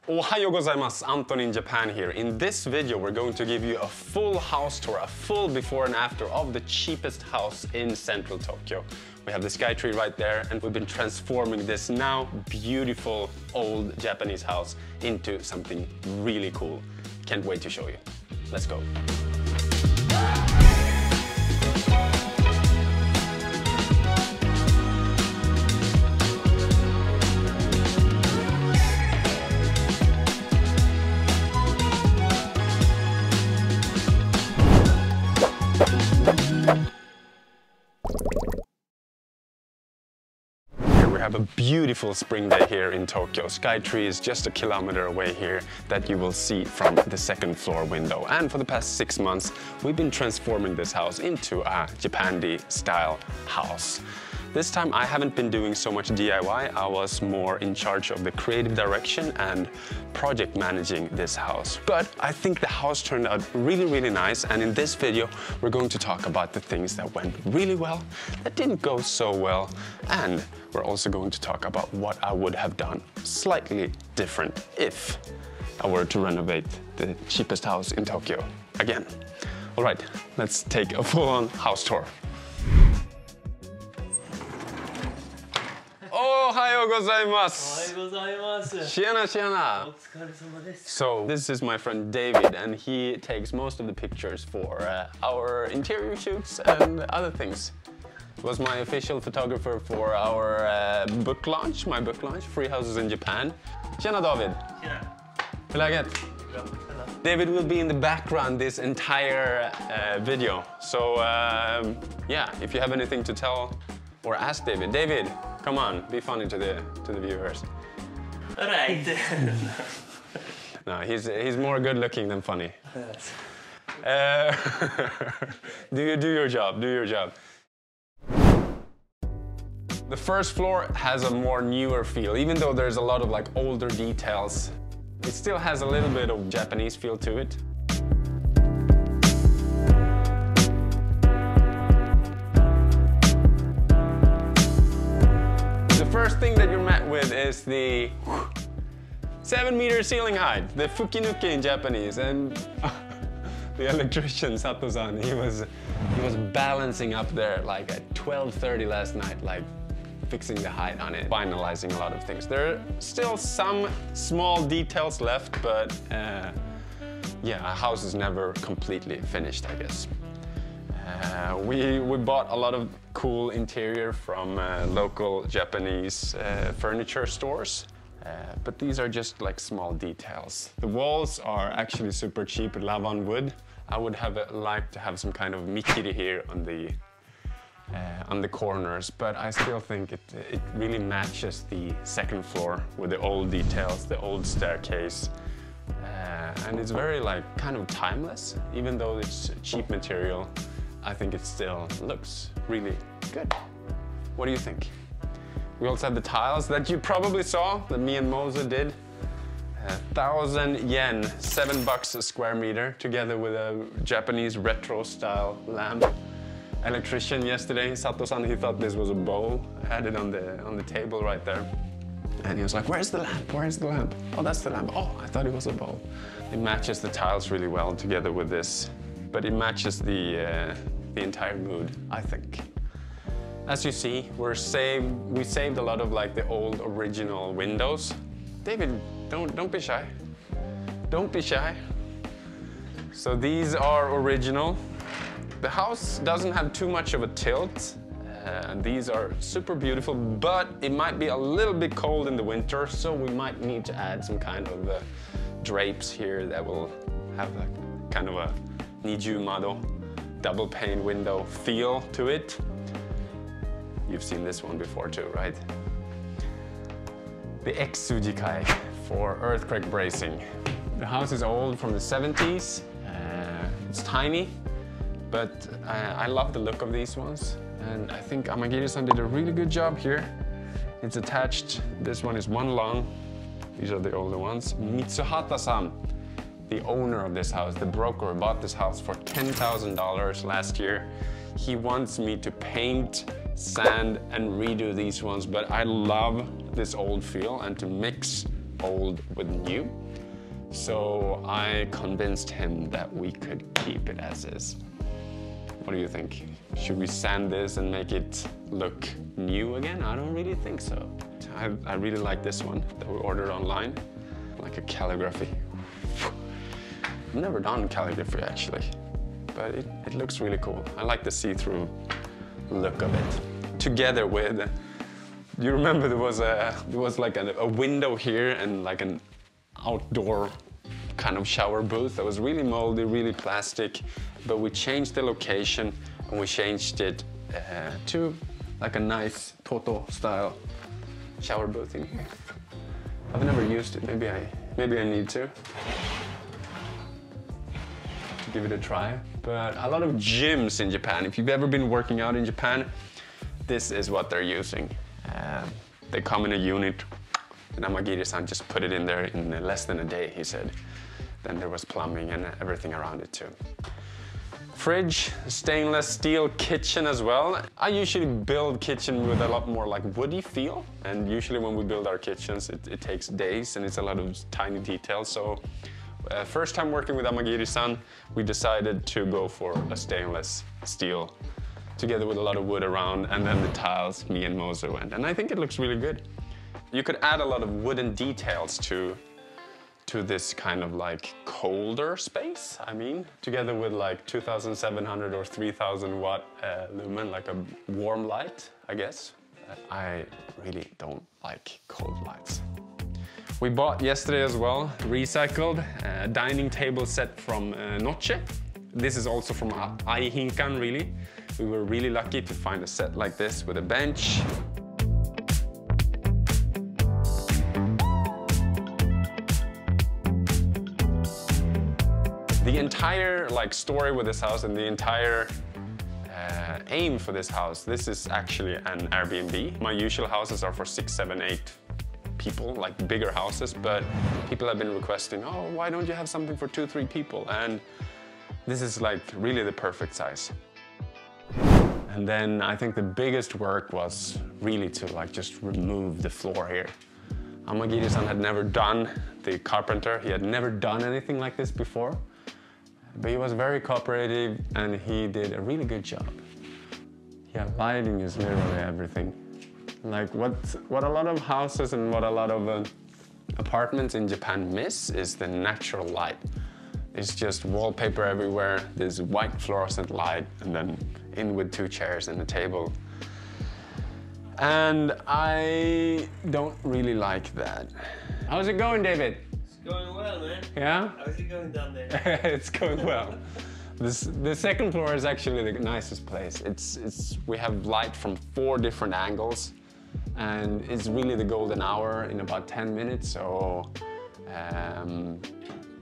Ohayo gozaimasu, Anton in Japan here. In this video we're going to give you a full house tour, a full before and after of the cheapest house in central Tokyo. We have the SkyTree right there and we've been transforming this now beautiful old Japanese house into something really cool. Can't wait to show you. Let's go. We have a beautiful spring day here in Tokyo. SkyTree is just a kilometer away here that you will see from the second floor window. And for the past 6 months, we've been transforming this house into a Japandi style house. This time I haven't been doing so much DIY, I was more in charge of the creative direction and project managing this house. But I think the house turned out really nice, and in this video we're going to talk about the things that went really well, that didn't go so well, and we're also going to talk about what I would have done slightly different if I were to renovate the cheapest house in Tokyo again. All right, let's take a full-on house tour. Ohayo gozaimasu! Ohayo gozaimasu! Shiana, shiana! Otsukaresama desu. So this is my friend David, and he takes most of the pictures for our interior shoots and other things. He was my official photographer for our book launch, my book launch, Free Houses in Japan. Tjena David! Tjena! Hur är läget? David will be in the background this entire video. So yeah, if you have anything to tell or ask David. David, come on, be funny to the viewers. All right. No, he's more good looking than funny. Yes. Do your job, do your job. The first floor has a more newer feel, even though there's a lot of like older details. It still has a little bit of Japanese feel to it. First thing that you're met with is the 7-meter ceiling height, the fukinuki in Japanese, and the electrician Sato-san, he was balancing up there like at 12:30 last night, like fixing the height on it, finalizing a lot of things. There are still some small details left, but yeah, a house is never completely finished, I guess. We bought a lot of cool interior from local Japanese furniture stores, but these are just like small details. The walls are actually super cheap, Lavan wood. I would have liked to have some kind of mikiri here on the corners, but I still think it really matches the second floor with the old details, the old staircase. And it's very like kind of timeless, even though it's cheap material. I think it still looks really good. What do you think? We also have the tiles that you probably saw that me and Moza did. 1,000 yen, $7 a square meter, together with a Japanese retro style lamp. Electrician yesterday, Sato-san, he thought this was a bowl. I had it on the table right there. And he was like, where's the lamp? Where's the lamp? Oh, that's the lamp. Oh, I thought it was a bowl. It matches the tiles really well together with this. But it matches the entire mood, I think. As you see, we saved a lot of like the old original windows. David, don't be shy. Don't be shy. So these are original. The house doesn't have too much of a tilt. These are super beautiful, but it might be a little bit cold in the winter, so we might need to add some kind of drapes here that will have a kind of a Niju Mado, double pane window feel to it. You've seen this one before too, right? The X-Sujikai for earthquake bracing. The house is old, from the 70s. It's tiny, but I love the look of these ones. And I think Amagiri-san did a really good job here. It's attached, this one is one long. These are the older ones. Mitsuhata-san, the owner of this house, the broker, bought this house for $10,000 last year. He wants me to paint, sand, and redo these ones, but I love this old feel, and to mix old with new. So I convinced him that we could keep it as is. What do you think? Should we sand this and make it look new again? I don't really think so. I really like this one that we ordered online, like a calligraphy. I've never done calligraphy actually, but it looks really cool. I like the see-through look of it. Together with, do you remember there was like a window here and like an outdoor kind of shower booth that was really moldy, really plastic, but we changed the location and we changed it to like a nice Toto style shower booth in here. I've never used it. Maybe I need to give it a try. But a lot of gyms in Japan, if you've ever been working out in Japan, this is what they're using. They come in a unit, and Amagiri-san just put it in there in less than a day, he said. Then there was plumbing and everything around it too. Fridge, stainless steel kitchen as well. I usually build kitchen with a lot more like woody feel, and usually when we build our kitchens it takes days and it's a lot of tiny details. So first time working with Amagiri-san, we decided to go for a stainless steel together with a lot of wood around, and then the tiles me and Mozo went, and I think it looks really good. You could add a lot of wooden details to this kind of like colder space, I mean, together with like 2,700 or 3,000 watt lumen, like a warm light, I guess. I really don't like cold lights. We bought yesterday as well, recycled, dining table set from Noche. This is also from Aihinkan, really. We were really lucky to find a set like this with a bench. The entire story with this house and the entire aim for this house, this is actually an Airbnb. My usual houses are for 6, 7, 8 people, like bigger houses, but people have been requesting, oh, why don't you have something for 2, 3 people? And this is like really the perfect size. And then I think the biggest work was really to just remove the floor here. Amagiri-san had never done, the carpenter, he had never done anything like this before. But he was very cooperative and he did a really good job. Yeah, lighting is literally everything. Like what a lot of houses and what a lot of apartments in Japan miss is the natural light. It's just wallpaper everywhere, there's white fluorescent light, and then in with 2 chairs and a table. And I don't really like that. How's it going, David? Going well, man. Yeah? How's it going down there? It's going well. The second floor is actually the nicest place. We have light from 4 different angles, and it's really the golden hour in about 10 minutes. So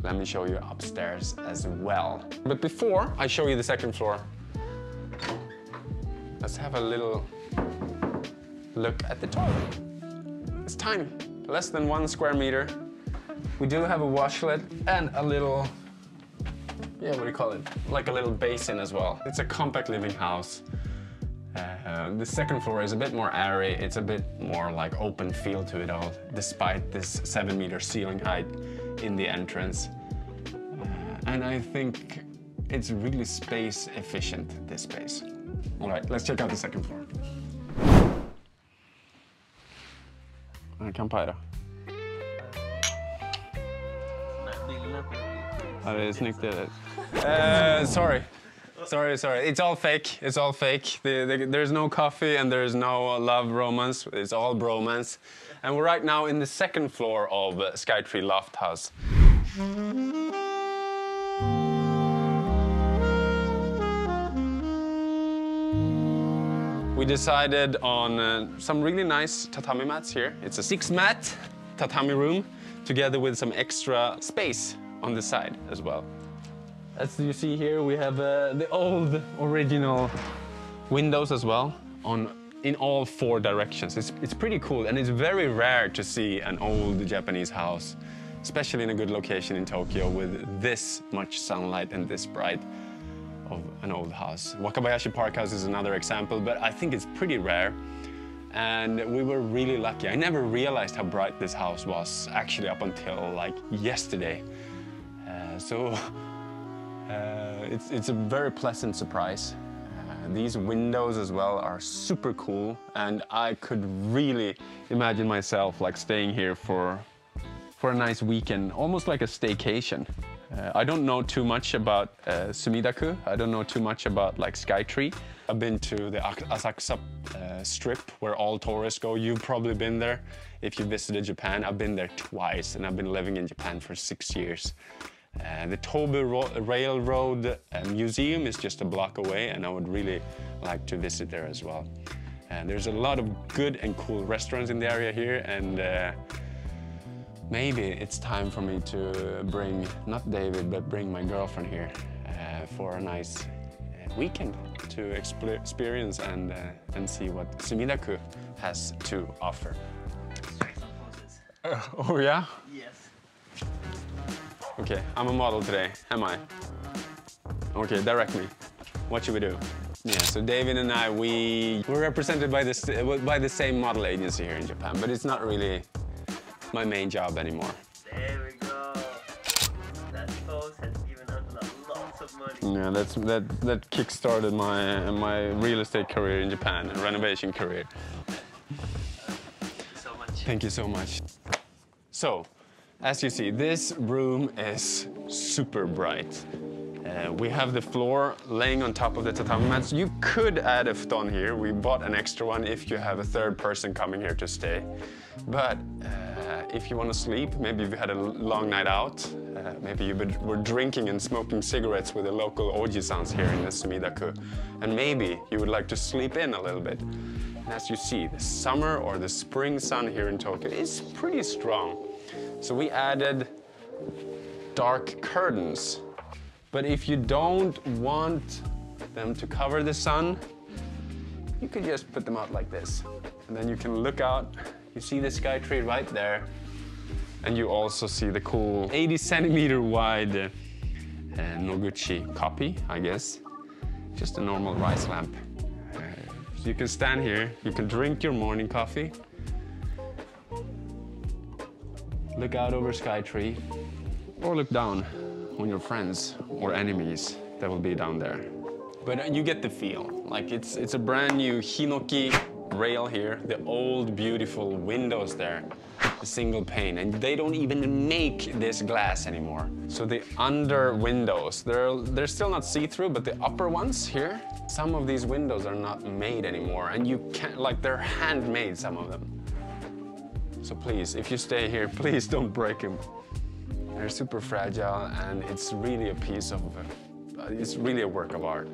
let me show you upstairs as well. But before I show you the second floor, let's have a little look at the toilet. It's tiny, less than 1 square meter. We do have a washlet and a little, yeah, what do you call it? Like a little basin as well. It's a compact living house. The second floor is a bit more airy. It's a bit more like open feel to it all, despite this 7-meter ceiling height in the entrance. And I think it's really space efficient, this space. All right, let's check out the second floor. Kampai. Ja, det är snyggt det där. Sorry. It's all fake. It's all fake. There's no coffee and there's no love romance. It's all bromance. And we're right now in the second floor of SkyTree Loft House. We decided on some really nice tatami mats here. It's a 6-mat tatami room together with some extra space on the side as well. As you see here, we have the old original windows as well in all 4 directions. It's pretty cool, and it's very rare to see an old Japanese house, especially in a good location in Tokyo with this much sunlight and this bright of an old house. Wakabayashi Park House is another example, but I think it's pretty rare. And we were really lucky. I never realized how bright this house was actually up until like yesterday. It's a very pleasant surprise. These windows as well are super cool, and I could really imagine myself like staying here for a nice weekend, almost like a staycation. I don't know too much about Sumidaku. I don't know too much about like SkyTree. I've been to the Asakusa strip where all tourists go. You've probably been there if you visited Japan. I've been there twice, and I've been living in Japan for 6 years. The Tobu Railroad Museum is just a block away, and I would really like to visit there as well. And there's a lot of good and cool restaurants in the area here, and maybe it's time for me to bring, not David, but bring my girlfriend here for a nice weekend to experience and see what Sumidaku has to offer. Oh yeah? Yes. Okay, I'm a model today, am I? Okay, direct me. What should we do? Yeah, so David and I, we're represented by the same model agency here in Japan, but it's not really my main job anymore. There we go. That pose has given us lots of money. Yeah, that kick-started my real estate career in Japan, and renovation career. Thank you so much. Thank you so much. So, as you see, this room is super bright. We have the floor laying on top of the tatami mats. You could add a futon here. We bought an extra one if you have a third person coming here to stay. But if you want to sleep, maybe you've had a long night out, maybe you were drinking and smoking cigarettes with the local oji-sans here in the Sumidaku, and maybe you would like to sleep in a little bit. And as you see, the summer or the spring sun here in Tokyo is pretty strong. So we added dark curtains. But if you don't want them to cover the sun, you could just put them out like this. And then you can look out, you see the SkyTree right there. And you also see the cool 80 centimeter wide Noguchi copy, I guess. Just a normal rice lamp. So you can stand here, you can drink your morning coffee, look out over SkyTree, or look down on your friends or enemies that will be down there. But you get the feel, like it's a brand new hinoki rail here, the old beautiful windows there, the single pane, and they don't even make this glass anymore. So the under windows, they're still not see-through, but the upper ones here, some of these windows are not made anymore, and you can't, like, they're handmade, some of them. So please, if you stay here, please don't break them. They're super fragile, and it's really a piece of, it's really a work of art.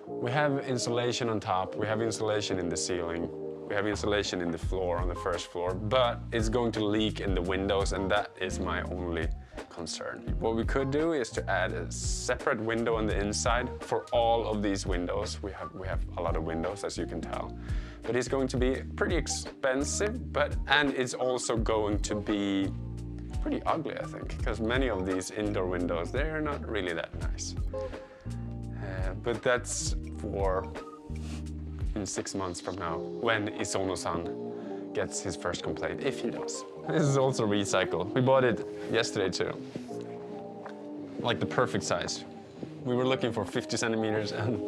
We have insulation on top, we have insulation in the ceiling, we have insulation in the floor, on the first floor, but it's going to leak in the windows, and that is my only concern. What we could do is to add a separate window on the inside for all of these windows. We have a lot of windows, as you can tell. But it's going to be pretty expensive, and it's also going to be pretty ugly, I think, because many of these indoor windows, they're not really that nice. But that's in 6 months from now, when Isono-san gets his first complaint, if he does. This is also recycled. We bought it yesterday too. Like the perfect size. We were looking for 50 centimeters and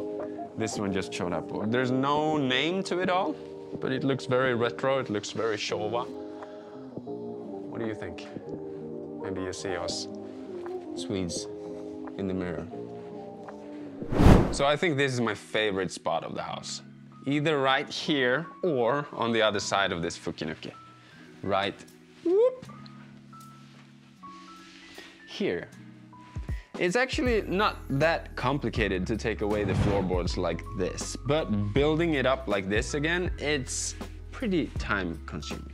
this one just showed up. There's no name to it all, but it looks very retro, it looks very Showa. What do you think? Maybe you see us Swedes in the mirror. So I think this is my favorite spot of the house. Either right here or on the other side of this fukinuki. Right, whoop, here. It's actually not that complicated to take away the floorboards like this, but building it up like this again, it's pretty time consuming.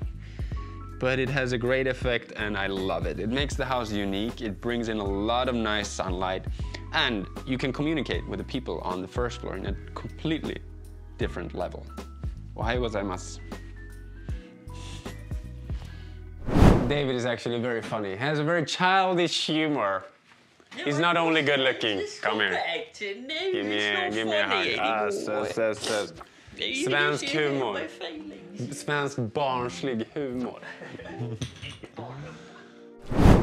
But it has a great effect and I love it. It makes the house unique, it brings in a lot of nice sunlight, and you can communicate with the people on the first floor in a completely different level. Ohayou gozaimasu. David is actually very funny. He has a very childish humor. He's not only good looking. Come here. Give me a hug. Svensk humor. Svensk barnslig humor.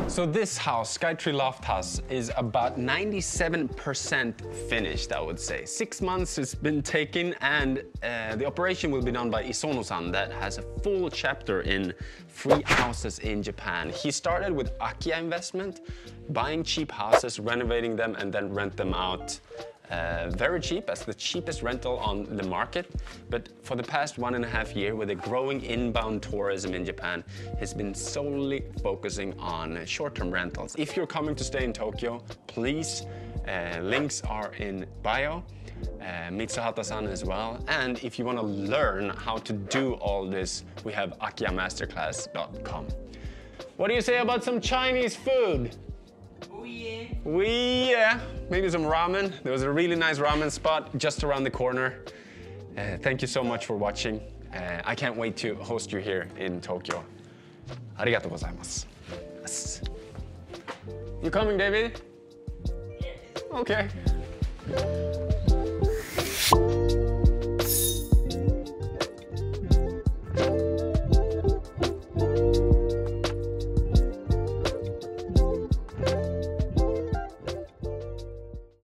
So this house, SkyTree Loft House, is about 97% finished, I would say. 6 months it's been taken, and the operation will be done by Isono-san that has a full chapter in free houses in Japan. He started with akiya investment, buying cheap houses, renovating them, and then rent them out very cheap, as the cheapest rental on the market. But for the past 1.5 years, with a growing inbound tourism in Japan, he's been solely focusing on short-term rentals. If you're coming to stay in Tokyo, please, links are in bio. Mitsuhata-san as well. And if you want to learn how to do all this, we have akiyamasterclass.com. What do you say about some Chinese food? Yeah, maybe some ramen. There was a really nice ramen spot just around the corner. Thank you so much for watching. I can't wait to host you here in Tokyo. Arigatou gozaimasu. Yes. You coming, David? Yes. Okay.